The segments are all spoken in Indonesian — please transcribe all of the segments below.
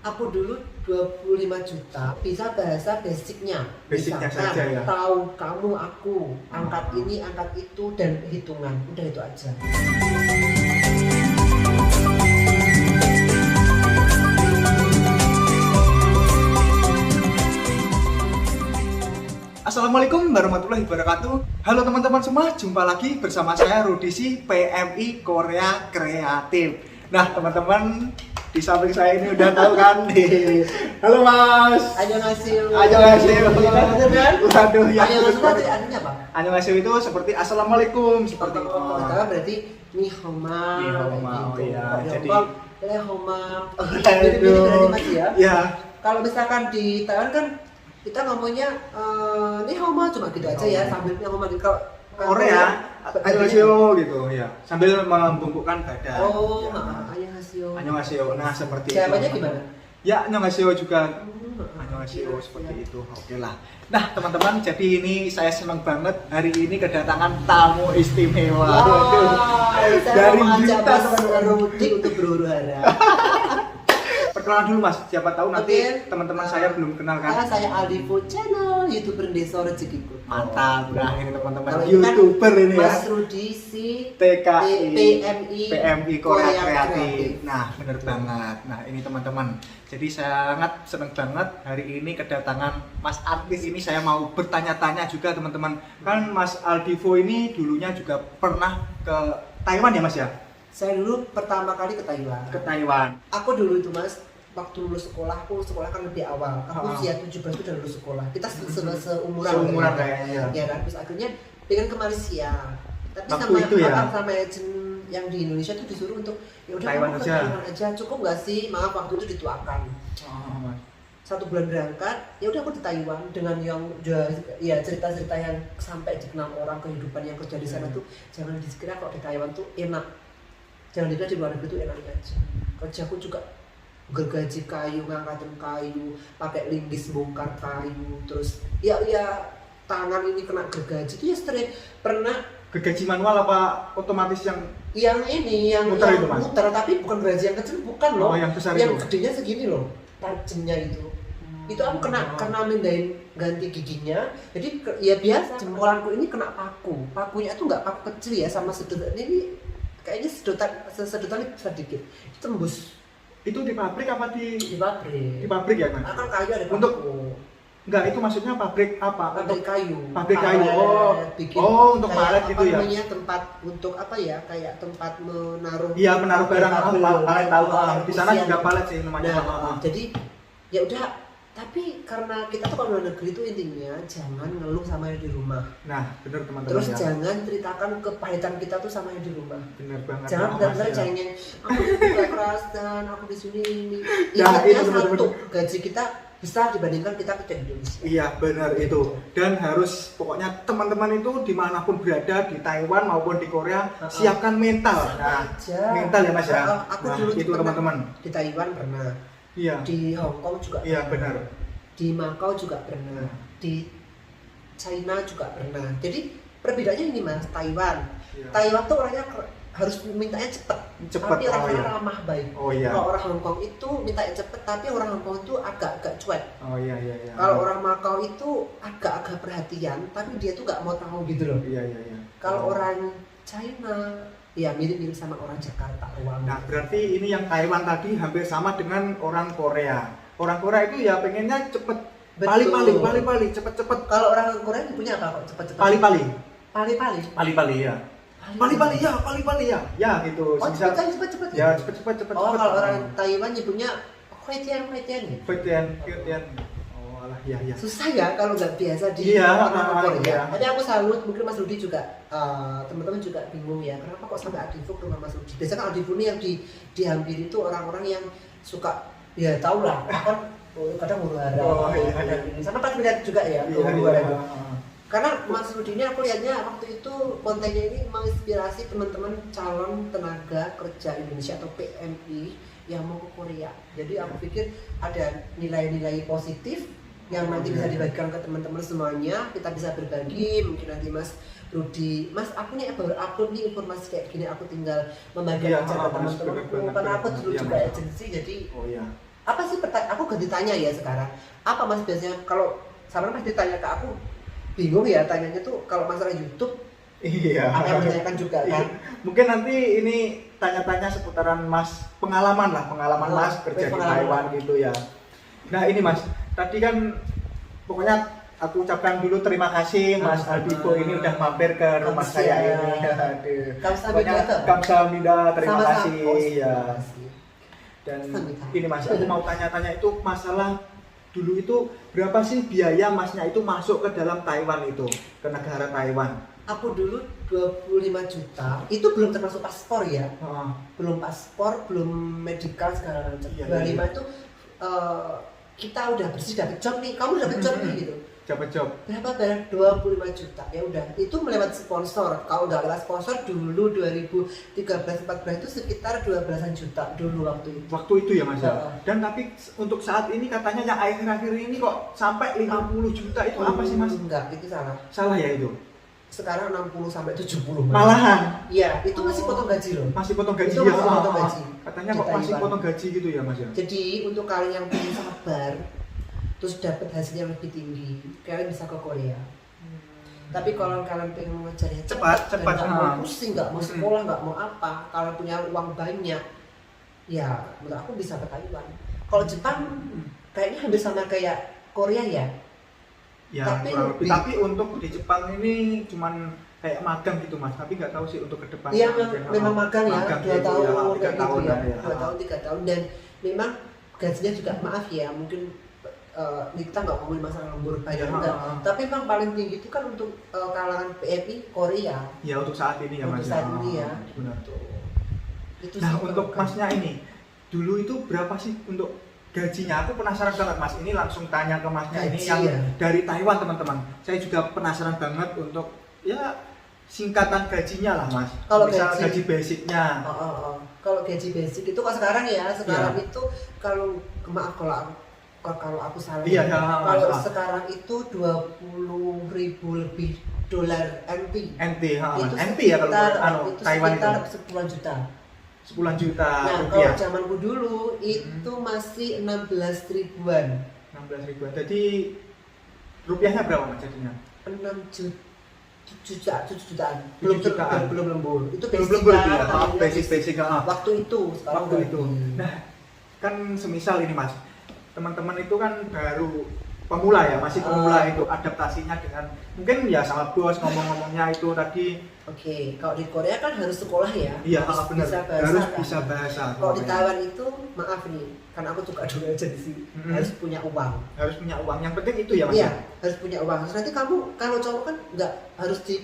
Aku dulu 25 juta bisa bahasa basicnya. Basicnya Misalkan, saja ya. tahu kamu aku, angkat ini, angkat itu dan hitungan. Udah itu aja. Assalamualaikum warahmatullahi wabarakatuh. Halo teman-teman semua, jumpa lagi bersama saya Rudisi PMI Korea Kreatif. Nah teman-teman, di samping saya ini udah tahu kan nih. Halo Mas. Annyeonghaseyo. Annyeonghaseyo. Bener kan? Waduh ya. Annyeonghaseyo itu artinya apa? Annyeonghaseyo itu seperti assalamualaikum seperti itu. Pertama berarti nihoma. Nihoma, oh iya. Jadi lehoma. Aduh. Berarti Mas ya. Ya. Kalau misalkan di Taiwan kan kita ngomongnya nihoma cuma gitu aja ya, sambil ngomong gitu. Kalau Korea, annyeonghaseyo gitu ya. Sambil membungkukkan badan. Oh, Ya. annyeonghaseyo. Annyeonghaseyo. Nah, seperti Jawabannya itu. gimana? Ya, annyeonghaseyo juga. Annyeonghaseyo seperti itu. Oke lah. Nah, teman-teman, jadi ini saya senang banget hari ini kedatangan tamu istimewa. Waduh. Saya Dari mau ngajak Blitar, Mas teman-teman. Rudi untuk berhuru-hara. Perkenalan dulu Mas, siapa tahu nanti Oke. teman-teman saya belum kenal Karena kan. saya Aldi Food Channel, YouTuber Desa Rezekiku. Mantap. Nah, ini teman-teman Kalau ini kan YouTuber ini ya. Mas Rudi si TKI PMI Korea Kreatif. Nah, bener banget. Nah, ini teman-teman. Jadi saya sangat seneng banget hari ini kedatangan Mas artis ini. Saya mau bertanya-tanya juga teman-teman. Kan Mas Aldivo ini dulunya juga pernah ke Taiwan ya Mas ya? Saya dulu pertama kali ke Taiwan. Ke Taiwan. Aku dulu itu Mas, waktu lulus sekolah, aku sekolah kan lebih awal. Aku Oh. usia 17 itu udah lulus sekolah. Kita seumuran. Seumuran ya. kayaknya. Ya kan, terus akhirnya pengen ke Malaysia. Tapi Waktu sama itu ya? sama agent yang di Indonesia tuh disuruh untuk ya udah Taiwan kamu ke aja. Taiwan aja. Cukup nggak sih? Maaf waktu itu dituakan. Oh, Mas. 1 bulan berangkat, ya udah aku di Taiwan dengan yang ya cerita-cerita yang sampai dikenal orang, kehidupan yang kerja di sana tuh jangan dikira kalau di Taiwan tuh enak. Jangan dikira di luar negeri tuh enak aja. Kerjaku juga gergaji kayu, ngangkatin kayu, pakai linggis bongkar kayu, terus ya tangan ini kena gergaji itu ya sering pernah Gergaji manual apa otomatis yang ini yang muter itu, Mas? muter, tapi bukan gergaji yang kecil, bukan loh. Oh, yang besar yang itu? gedenya segini loh, tajamnya itu. Itu aku kena mindahin ganti giginya. Jadi ya biasa jempolanku ini kena pakunya tuh nggak paku kecil ya, sama sedotan ini kayaknya sedotan sedikit tembus itu di pabrik apa di pabrik. pabrik ya Mas? Kan kayu ada Untuk- paku. Enggak, itu maksudnya pabrik apa? Pabrik kayu. Pabrik kayu. Palet, bikin Untuk kayak palet apa gitu ya. namanya, tempat untuk apa ya? Kayak tempat menaruh. Iya, menaruh barang. kabel, Palet tahu. Di sana isian. juga palet sih namanya. Nah, jadi ya udah, tapi karena kita tuh kalau luar negeri tuh intinya jangan ngeluh sama yang di rumah. Nah, benar teman-teman Terus ya. jangan ceritakan kepahitan kita tuh sama yang di rumah. Benar banget. Jangan Mas, benar-benar ya. cengeng, aku juga keras dan aku di sini ini. Ya, Ingatnya itu benar-benar. satu, gaji kita besar dibandingkan kita kerja di Indonesia. Iya, benar itu. Dan harus pokoknya teman-teman itu dimanapun berada di Taiwan maupun di Korea, siapkan mental. Nah, aja. mental ya Mas ya. Aku Nah, dulu itu pernah teman-teman. di Taiwan pernah, Iya. di Hong Kong juga Iya, pernah, benar. di Macau juga pernah, di China juga pernah. Jadi perbedaannya ini Mas, Taiwan. Iya. Taiwan tuh orangnya harus mintanya cepet, Cepet, tapi oh orangnya iya. ramah baik. Oh iya. Kalau orang Hong Kong itu mintanya cepet, tapi orang Hong Kong itu agak-agak cuek. Oh iya iya iya. Kalau orang Macau itu agak-agak perhatian, tapi dia tuh nggak mau tahu gitu loh. Iya iya iya. Kalau Oh. orang China, ya mirip-mirip sama orang Jakarta ruang. Nah, berarti ini yang Taiwan tadi hampir sama dengan orang Korea. Orang Korea itu ya pengennya cepet. Betul. Pali, cepet-cepet. Kalau orang Korea punya apa kok cepet-cepet? Pali. Pali-pali. Pali ya. Pali ya. Ya gitu. Oh Semisal- cepet-cepet. Ya cepet. Oh kalau orang Taiwan nyebutnya Huetian ya. Kuitian. Oh alah ya. Susah ya kalau nggak biasa di Iya, orang Korea. iya. Tadi aku salut, mungkin Mas Rudi juga teman-teman juga bingung ya, kenapa kok sampai Adivo ke rumah Mas Rudi? Biasanya kan Adivo ini yang dihampiri itu orang-orang yang suka, ya tau lah, kan kadang huru-hara, Oh, iya. kadang ini, sama Pak lihat juga ya, Iya. huru-hara itu. Karena Mas Rudi ini aku lihatnya waktu itu kontennya ini menginspirasi teman-teman calon tenaga kerja Indonesia atau PMI yang mau ke Korea. Jadi aku pikir ada nilai-nilai positif yang nanti bisa dibagikan ke teman-teman semuanya. Kita bisa berbagi, mungkin nanti Mas Rudi, Mas aku nih baru upload nih informasi kayak gini, aku tinggal membagikan Iya, aja ke Mas, teman-teman. benar, Karena aku benar. dulu Iya, juga Mas. agensi, jadi Oh iya. apa sih aku ganti tanya ya sekarang, apa mas biasanya kalau sama mas ditanya ke aku bingung ya tanyanya tuh kalau masalah YouTube. Iya. Akan menanyakan juga kan. Mungkin nanti ini tanya-tanya seputaran mas pengalaman mas kerja di Taiwan gitu ya. Nah ini mas, tadi kan pokoknya aku ucapkan dulu terima kasih Mas Aldivo ini udah mampir ke rumah saya ini. Aduh. Kamsahamnida, terima kasih ya. Dan ini Mas, aku mau tanya-tanya itu masalah dulu itu berapa sih biaya Masnya itu masuk ke dalam Taiwan itu, ke negara Taiwan? Aku dulu 25 juta, itu belum termasuk paspor ya. Belum paspor, belum medical segala macam. 25 itu kita udah bersih dapat job nih, kamu dapat job nih gitu. Dapat job. Berapa barang 25 juta. Ya udah, itu melewati sponsor. Kalau nggak lewat sponsor dulu 2013-14 itu sekitar 12-an juta dulu waktu itu. Waktu itu ya Mas. Dan tapi untuk saat ini katanya yang akhir-akhir ini kok sampai 50 juta itu apa sih Mas? Enggak, itu salah. Salah ya itu. Sekarang 60 sampai 70. Malahan. Iya, itu masih potong gaji loh. Masih potong gaji itu ya. Masih potong gaji. Katanya kok masih potong gaji gitu ya Mas ya. Jadi untuk kalian yang punya sabar terus dapat hasilnya lebih tinggi, kalian bisa ke Korea. Tapi kalau kalian pengen mengejarnya cepat, nggak mau pusing, nggak mau sekolah, nggak mau apa, kalau punya uang banyak, ya menurut aku bisa ke Taiwan. Kalau Jepang kayaknya hampir sama kayak Korea ya. Ya, tapi untuk di Jepang ini cuman kayak magang gitu Mas, tapi nggak tahu sih untuk ke depan. Iya, memang magang ya, 2 tahun, 3 tahun ya, 2 tahun, 3 tahun, dan memang gajinya juga maaf ya, mungkin kita nggak ngomongin masalah lembur bayar enggak, tapi memang paling tinggi itu kan untuk kalangan PMI Korea. Ya untuk saat ini ya Mas. Untuk saat ini ya. Benar. Itu nah untuk Masnya ini, dulu itu berapa sih untuk gajinya? Aku penasaran banget Mas. Ini langsung tanya ke Masnya ini yang dari Taiwan teman-teman. Saya juga penasaran banget untuk ya singkatan gajinya lah Mas. Kalau gaji basicnya. Kalau gaji basic itu kalau sekarang ya, sekarang itu kalau maaf kalau aku salah. Iya, kalau sekarang itu 20.000 lebih dolar NT. Itu NT ya kalau itu Taiwan itu. Sekitar 10 juta. 10 juta nah, rupiah. Kalau zamanku dulu itu masih 16 ribuan. 16 ribuan. Jadi rupiahnya berapa Mas jadinya? 6 jutaan. Belum lembur. Itu belum ya. Basic. Waktu itu. Nah, kan semisal ini Mas, teman-teman itu kan baru pemula ya, masih pemula itu adaptasinya dengan mungkin ya sama bos ngomongnya itu tadi. Oke, kalau di Korea kan harus sekolah ya. Iya, benar. Harus bisa bahasa. Kalau di Taiwan itu maaf nih, karena aku juga dulu aja di sini. Harus punya uang. Harus punya uang. Yang penting itu ya Mas. Iya, harus punya uang. Terus nanti kamu kalau cowok kan nggak harus di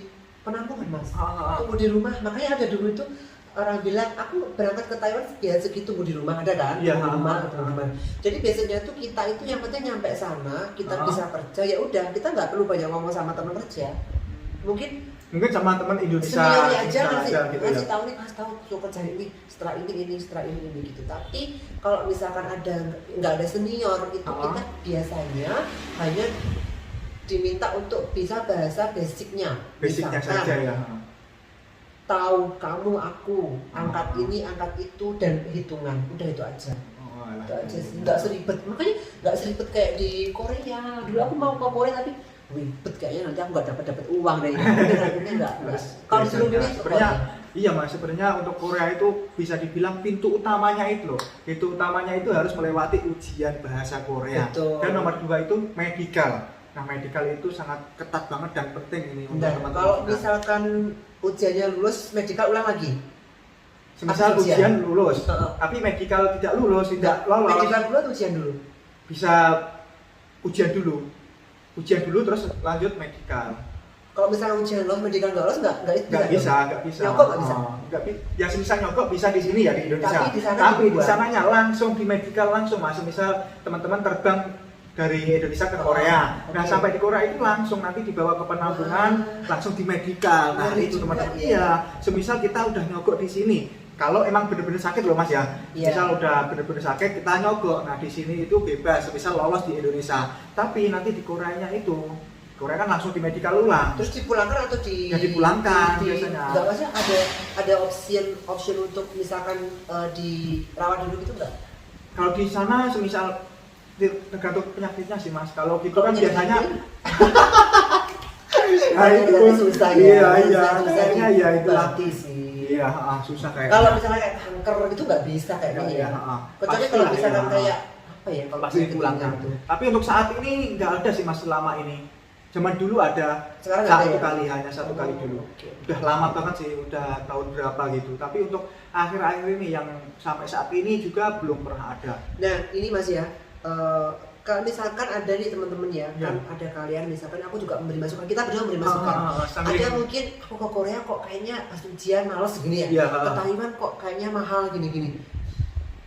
penampungan Mas. Tunggu di rumah. Makanya ada dulu itu orang bilang aku berangkat ke Taiwan ya segitu tunggu di rumah, ada kan? Iya, di rumah. Jadi biasanya tuh kita itu yang penting nyampe sana kita bisa kerja, ya udah kita nggak perlu banyak ngomong sama teman kerja. Mungkin sama teman Indonesia seniornya aja ngasih tahu nih, kasih tahu suruh kerja ini setelah ini gitu. Tapi kalau misalkan nggak ada senior itu kita biasanya hanya diminta untuk bisa bahasa basicnya saja ya. Tahu kamu aku angkat ini angkat itu dan hitungan, udah itu aja. Itu aja sih, nggak seribet. Makanya nggak seribet kayak di Korea. Dulu aku mau ke Korea tapi ribet kayaknya, nanti aku nggak dapat uang dari itu. Nggak. Kalau disuruh ini sebenarnya iya Mas, sebenarnya untuk Korea itu bisa dibilang pintu utamanya itu loh. Pintu utamanya itu harus melewati ujian bahasa Korea. Betul. Dan nomor 2 itu medical. Nah, medical itu sangat ketat banget dan penting ini untuk teman-teman. Kalau misalkan ujiannya lulus, medical ulang lagi. Semisal ujian lulus, tapi medical tidak lulus, tidak lolos. Medical dulu atau ujian dulu? Bisa ujian dulu terus lanjut medical. Kalau misalnya ujian lolos, medical nggak lolos nggak bisa. Nyogok nggak bisa. Ya semisal nyogok bisa di sini ya di Indonesia. Tapi di sananya langsung di medical langsung Mas. Misal teman-teman terbang dari Indonesia ke Korea. Nah, sampai di Korea itu langsung nanti dibawa ke penampungan, langsung di medical. Nah, itu teman-teman. Iya, semisal kita udah nyogok di sini. Kalau emang bener-bener sakit loh Mas ya. Misal udah bener-bener sakit kita nyogok. Nah, di sini itu bebas, semisal lolos di Indonesia. Tapi nanti di Koreanya itu Korea kan langsung di medical ulang. Terus dipulangkan atau dipulangkan biasanya. Enggak, maksudnya ada option untuk misalkan dirawat dulu gitu enggak? Kalau di sana semisal tergantung penyakitnya sih Mas. Kalau gitu Kalau kan penyakit biasanya nah, itu susah ya. Iya, Susah kayaknya ya itu dilatih sih. Iya, susah kayak. Kalau misalnya kayak kanker itu nggak bisa kayaknya Iya, ya. Kecuali kalau pastilah, misalkan ya. kayak apa ya, kalau Pasti penyakit dipulangkan. ringan tuh. Tapi untuk saat ini nggak ada sih Mas selama ini. Zaman dulu ada Sekarang nggak ada satu ya? kali, hanya satu kali dulu. Oke. Udah lama banget sih, udah tahun berapa gitu. Tapi untuk akhir-akhir ini yang sampai saat ini juga belum pernah ada. Nah ini Mas ya, kalau misalkan ada nih teman-teman ya, Ya. kan ada kalian misalkan aku juga memberi masukan, kita berdua memberi masukan. Ada mungkin aku ke Korea kok kayaknya pas ujian males gini ya, Iya, ke Taiwan kok kayaknya mahal gini-gini.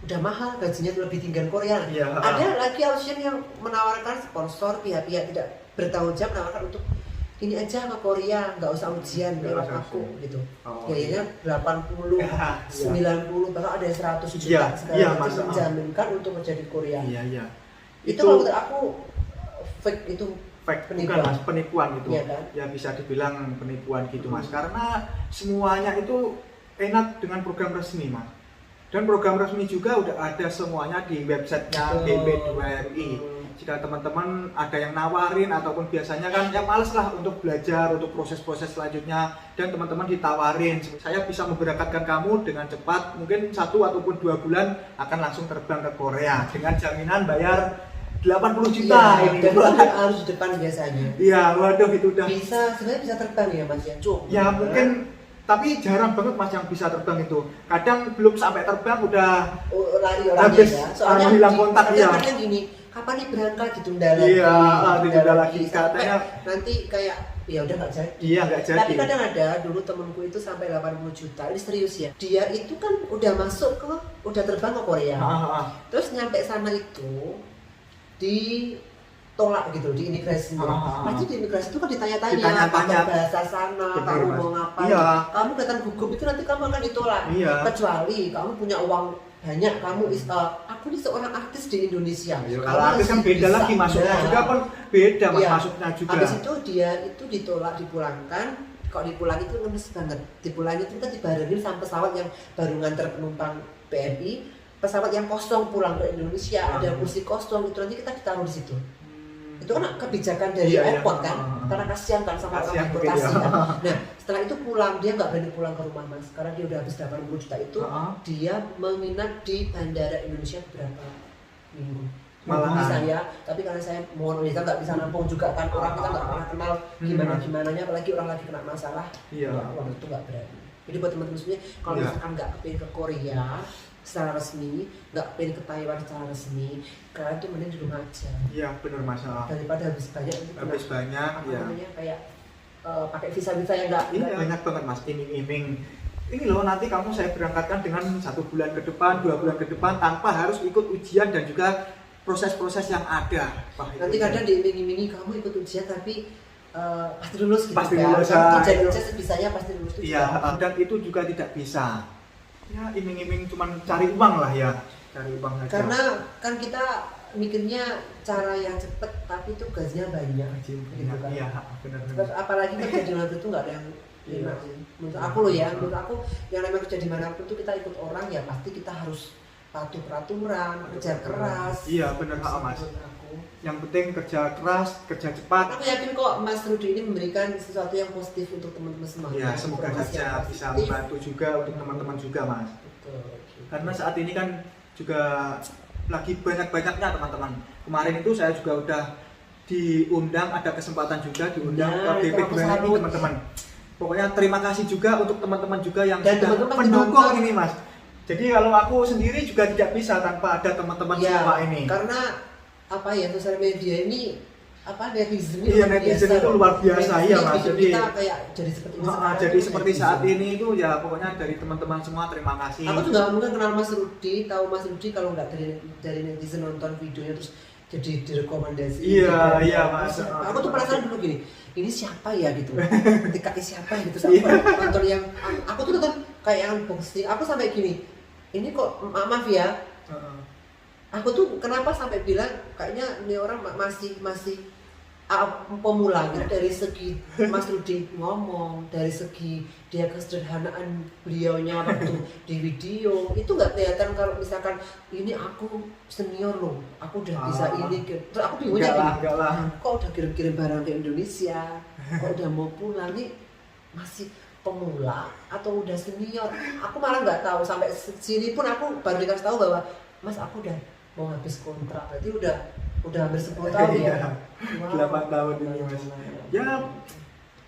Udah mahal, gajinya lebih tinggi dari Korea. Iya, Ada lagi option yang menawarkan sponsor, pihak-pihak tidak bertanggung jawab menawarkan untuk ini aja ke Korea, nggak usah ujian Nggak lewat usah aku ujian. gitu. Oh, Kayaknya 80, Iya. 90 bahkan ada yang 100 juta Iya, segala iya, macam Mas. menjaminkan untuk kerja di Korea. Iya, iya. Itu kalau menurut aku fake itu. Fake, Penipuan. bukan Mas, penipuan gitu. Iya kan? Ya bisa dibilang penipuan gitu Mas. Karena semuanya itu enak dengan program resmi Mas. Dan program resmi juga udah ada semuanya di websitenya BP2MI. Jika teman-teman ada yang nawarin ataupun biasanya kan yang males lah untuk belajar untuk proses-proses selanjutnya dan teman-teman ditawarin saya bisa memberangkatkan kamu dengan cepat mungkin 1 ataupun 2 bulan akan langsung terbang ke Korea dengan jaminan bayar 80 juta Iya, ini. dan itu harus di depan biasanya. Iya, waduh itu udah. Sebenarnya bisa terbang ya Mas ya. Ya mungkin tapi jarang banget Mas yang bisa terbang itu. Kadang belum sampai terbang udah lari orangnya habis, ya. Soalnya hilang kontak ya. kadang gini, kapan nih berangkat ditunda lagi. Iya, ditunda lagi katanya nanti kayak ya udah nggak jadi. iya nggak jadi. Tapi kadang ada dulu temenku itu sampai 80 juta. Ini serius ya. Dia itu kan udah masuk ke udah terbang ke Korea. Terus nyampe sana itu ditolak gitu di imigrasi. Pasti di imigrasi itu kan ditanya-tanya pakai bahasa sana, bener, kamu Mas. mau ngapain? Iya. Kamu datang gugup itu nanti kamu akan ditolak. Iya. Kecuali kamu punya uang banyak, kamu aku ini seorang artis di Indonesia. Kalau artis kan beda lagi masuknya juga pun beda Mas, Iya. masuknya juga. Habis itu dia itu ditolak dipulangkan. Kalau dipulang itu ngenes banget. Dipulang itu kita dibarengi sama pesawat yang baru nganter penumpang PMI, pesawat yang kosong pulang ke Indonesia, ada kursi kosong itu nanti kita ditaruh di situ. Itu kan kebijakan dari Iya, airport iya. kan, karena kasihan kan sama Kasihan transportasi mungkin, ya. kan. Nah setelah itu pulang dia nggak berani pulang ke rumah Mas, karena dia udah habis 80 juta itu. Dia menginap di bandara Indonesia beberapa minggu. Malahan. Bisa ya, tapi karena saya mohon kita nggak bisa nampung juga kan, orang kita nggak pernah kenal gimana-gimananya, apalagi orang lagi kena masalah. Iya. Waktu itu nggak berani. Jadi buat teman-teman semuanya, kalau Iya. misalkan nggak kepingin ke Korea secara resmi, nggak kepingin ke Taiwan secara resmi, kalian tuh mending di rumah aja. Iya benar Mas. Daripada habis banyak nanti Habis banyak apa ya. namanya kayak pakai visa-visa yang nggak Iya banyak banget Mas, iming-iming. Ini loh nanti kamu saya berangkatkan dengan 1 bulan ke depan, 2 bulan ke depan tanpa harus ikut ujian dan juga proses-proses yang ada. Wah, nanti kadang diiming-imingi kamu ikut ujian tapi pasti lulus gitu Pasti kan. lulus, Kerja Indonesia sebisanya pasti lulus itu iya, juga. dan itu juga tidak bisa. Ya iming-iming cuman cari uang lah ya, cari uang aja. Karena kan kita mikirnya cara yang cepet tapi itu gajinya banyak gitu kan. Iya, benar. Terus apalagi kerja di luar itu nggak ada yang enak sih. Menurut aku loh ya, menurut aku yang namanya kerja dimanapun tuh kita ikut orang ya pasti kita harus patuh peraturan, kerja keras. Iya benar Mas. Menurut aku. Yang penting kerja keras, kerja cepat. Aku yakin kok Mas Rudi ini memberikan sesuatu yang positif untuk teman-teman semua. Ya semoga Informasi yang saja bisa positif. membantu juga untuk teman-teman juga Mas. Betul. Karena saat ini kan juga lagi banyak-banyaknya teman-teman. Kemarin itu saya juga udah diundang, ada kesempatan juga diundang Nah, ke itu aku BP2 ini salut. teman-teman. Pokoknya terima kasih juga untuk teman-teman juga yang Dan sudah teman-teman mendukung nonton. ini Mas. Jadi kalau aku sendiri juga tidak bisa tanpa ada teman-teman Ya, semua ini. karena apa ya, sosial media ini apa netizen ini Iya luar netizen biasa itu loh. luar biasa Netizen ya ini Mas. bikin Jadi kita kayak jadi seperti ini sekarang jadi itu seperti netizen. saat ini itu ya pokoknya dari teman-teman semua terima kasih. Aku juga mungkin kenal Mas Rudi, tahu Mas Rudi kalau nggak dari netizen nonton videonya terus jadi direkomendasi. Iya, iya, Mas. Aku tuh penasaran dulu gini, ini siapa ya gitu. Ketika siapa gitu Iya. sama nonton yang aku tuh nonton kayak unboxing. Aku sampai gini, ini kok maaf ya. Aku tuh kenapa sampai bilang kayaknya ini orang masih pemulanya dari segi Mas Rudi ngomong, dari segi dia kesederhanaan beliaunya waktu di video itu nggak kelihatan kalau misalkan ini aku senior loh, aku udah bisa ini, terus aku bingungnya enggak lah. kok udah kirim-kirim barang ke Indonesia, kok udah mau pulang nih masih pemula atau udah senior, aku malah nggak tahu. Sampai sini pun aku baru dikasih tahu bahwa Mas aku udah mau habis kontrak, berarti udah hampir 10 tahun ya. Wow. 8 tahun ini Mas. Ya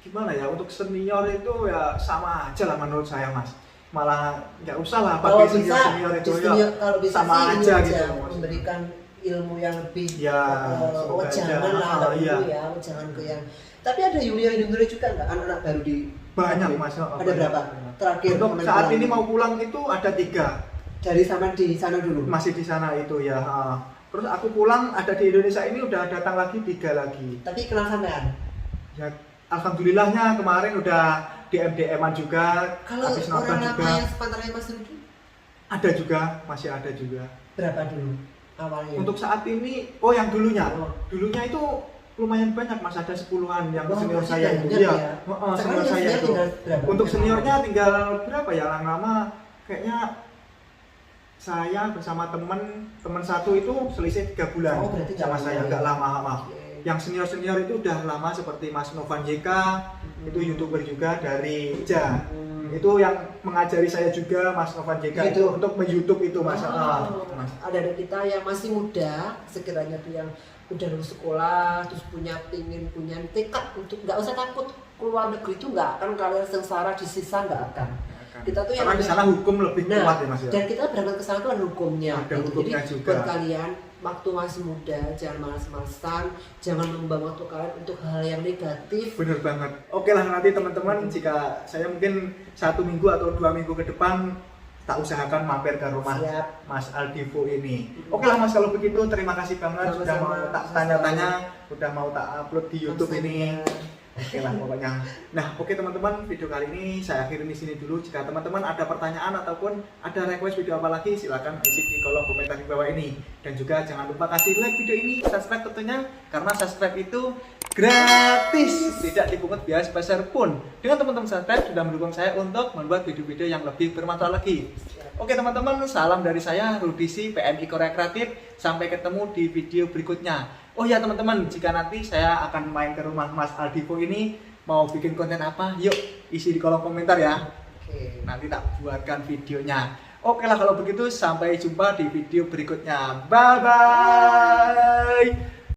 gimana ya, untuk senior itu ya sama aja lah menurut saya Mas. Malah nggak usah lah Kalau pakai bisa, senior itu ya kalau bisa sama sih aja ini gitu aja, Mas. memberikan ilmu yang lebih Ya, semoga jangan aja. lah Iya. dulu ya, jangan ke yang. Tapi ada junior juga nggak, anak-anak baru di Banyak Mas. Ada berapa? Terakhir Untuk kemarin saat pulang. ini mau pulang itu ada 3. Dari sama di sana dulu. Masih di sana itu ya. Terus aku pulang ada di Indonesia ini udah datang lagi 3 lagi. Tapi kenal sampean? Ya alhamdulillahnya kemarin udah di MDM-an juga. Kalau habis nonton orang juga. lama yang sepantarnya Mas Rudi Ada juga, masih ada juga. berapa dulu awalnya? Untuk saat ini, oh yang dulunya. Oh. Dulunya itu lumayan banyak Mas, ada 10-an yang Wah, senior masih saya banyak itu. Iya. ya. Senior Sekarang saya yang itu. tinggal berapa? Untuk Yang seniornya lama? tinggal berapa ya? Yang lama kayaknya saya bersama teman satu itu selisih 3 bulan Oh, berarti sama nggak saya, lama nggak ya. lama. Oke. Yang senior itu udah lama seperti Mas Novan JK, itu YouTuber juga dari Ja. Itu yang mengajari saya juga Mas Novan JK itu YouTube. untuk me-YouTube itu Mas. Mas. Ada kita yang masih muda sekiranya tuh yang udah lulus sekolah terus punya tekad untuk nggak usah takut keluar negeri itu nggak akan kalian sengsara di sisa, nggak akan. Kita tuh yang karena di sana hukum lebih kuat ya Mas ya. Dan kita berangkat ke sana tuh ada hukumnya. Ada gitu. hukumnya Jadi juga. buat kalian waktu masih muda jangan malas-malasan, jangan membuang waktu kalian untuk hal yang negatif. Bener banget. Oke lah nanti teman-teman jika saya mungkin 1 minggu atau 2 minggu ke depan tak usahakan mampir ke rumah Siap. Mas Aldivo ini. Oke lah Mas, kalau begitu terima kasih banget sudah Sama-sama. mau tak tanya-tanya, sudah mau tak upload di YouTube ini. Oke lah pokoknya. Nah, oke teman-teman, video kali ini saya akhiri di sini dulu. Jika teman-teman ada pertanyaan ataupun ada request video apa lagi, silakan isi di kolom komentar di bawah ini. Dan juga jangan lupa kasih like video ini, subscribe tentunya, karena subscribe itu gratis, tidak dipungut biaya sebesar pun. Dengan teman-teman subscribe sudah mendukung saya untuk membuat video-video yang lebih bermanfaat lagi. Oke teman-teman, salam dari saya Rudisi PMI Korea Kreatif. Sampai ketemu di video berikutnya. Oh ya teman-teman, jika nanti saya akan main ke rumah Mas Aldivo ini, mau bikin konten apa, yuk isi di kolom komentar ya. Oke. Nanti tak buatkan videonya. Oke lah kalau begitu, sampai jumpa di video berikutnya. Bye bye.